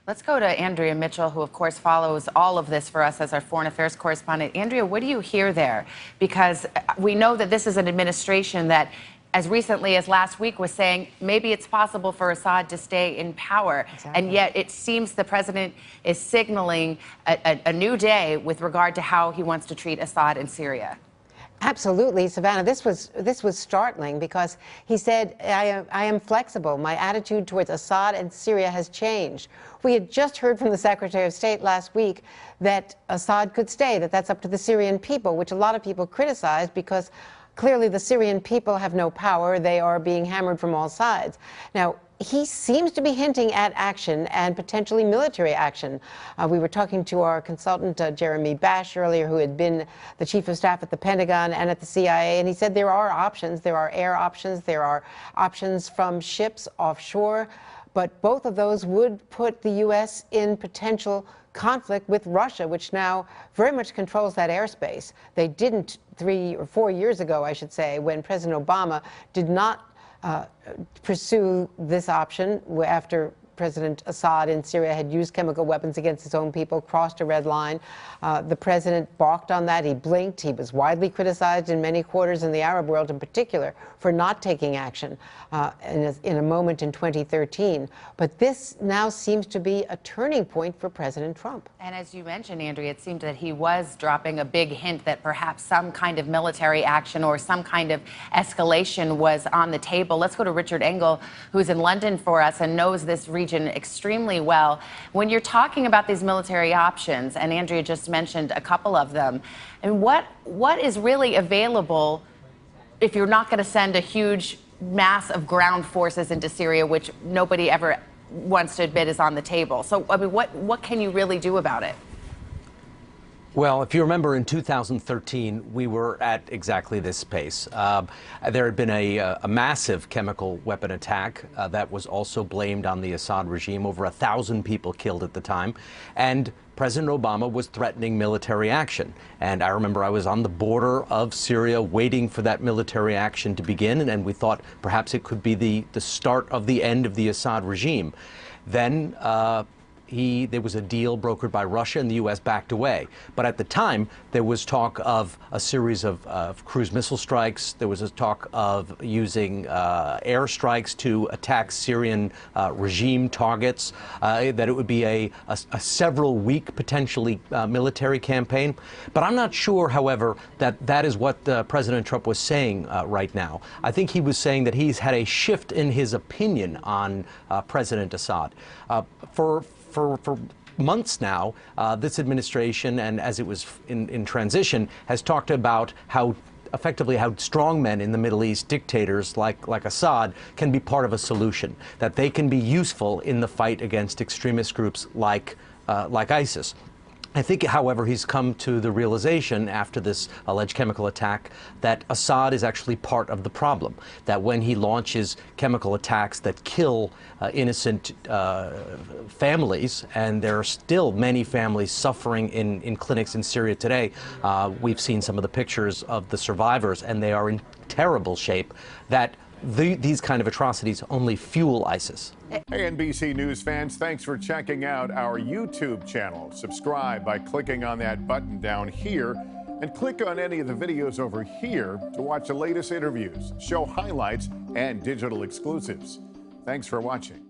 Let's go to Andrea Mitchell, who, of course, follows all of this for us as our foreign affairs correspondent. Andrea, what do you hear there? Because we know that this is an administration that, as recently as last week, was saying maybe it's possible for Assad to stay in power. Exactly. And yet it seems the president is signaling a new day with regard to how he wants to treat Assad in Syria. Absolutely, Savannah. This was startling because he said, I am flexible. My attitude towards Assad and Syria has changed. We had just heard from the Secretary of State last week that Assad could stay, that's up to the Syrian people, which a lot of people criticized because clearly the Syrian people have no power. They are being hammered from all sides. Now, he seems to be hinting at action and potentially military action. We were talking to our consultant, Jeremy Bash, earlier, who had been the chief of staff at the Pentagon and at the CIA, and he said there are options. There are air options. There are options from ships offshore. But both of those would put the U.S. in potential conflict with Russia, which now very much controls that airspace. They didn't 3 or 4 years ago, I should say, when President Obama did not pursue this option after President Assad in Syria had used chemical weapons against his own people, crossed a red line. The president balked on that. He blinked. He was widely criticized in many quarters in the Arab world in particular for not taking action in a moment in 2013. But this now seems to be a turning point for President Trump. And as you mentioned, Andrea, it seemed that he was dropping a big hint that perhaps some kind of military action or some kind of escalation was on the table. Let's go to Richard Engel, who's in London for us and knows this region extremely well. When you're talking about these military options, and Andrea just mentioned a couple of them, and what is really available if you're not going to send a huge mass of ground forces into Syria, which nobody ever wants to admit is on the table? So, I mean, what can you really do about it? Well, if you remember, in 2013, we were at exactly this pace. There had been a massive chemical weapon attack that was also blamed on the Assad regime, over 1,000 people killed at the time, and President Obama was threatening military action. And I remember I was on the border of Syria waiting for that military action to begin, and we thought perhaps it could be the start of the end of the Assad regime. Then there was a deal brokered by Russia, and the U.S. backed away. But at the time, there was talk of a series of cruise missile strikes. There was a talk of using air strikes to attack Syrian regime targets, that it would be a several-week, potentially, military campaign. But I'm not sure, however, that is what President Trump was saying right now. I think he was saying that he's had a shift in his opinion on President Assad. For months now, this administration, and as it was in transition, has talked about how effectively how strongmen in the Middle East, dictators like Assad, can be part of a solution, that they can be useful in the fight against extremist groups like ISIS. I think, however, he's come to the realization after this alleged chemical attack that Assad is actually part of the problem, that when he launches chemical attacks that kill innocent families, and there are still many families suffering in clinics in Syria today. We've seen some of the pictures of the survivors, and they are in terrible shape, that these kind of atrocities only fuel ISIS. Hey, NBC News fans, thanks for checking out our YouTube channel. Subscribe by clicking on that button down here, and click on any of the videos over here to watch the latest interviews, show highlights, and digital exclusives. Thanks for watching.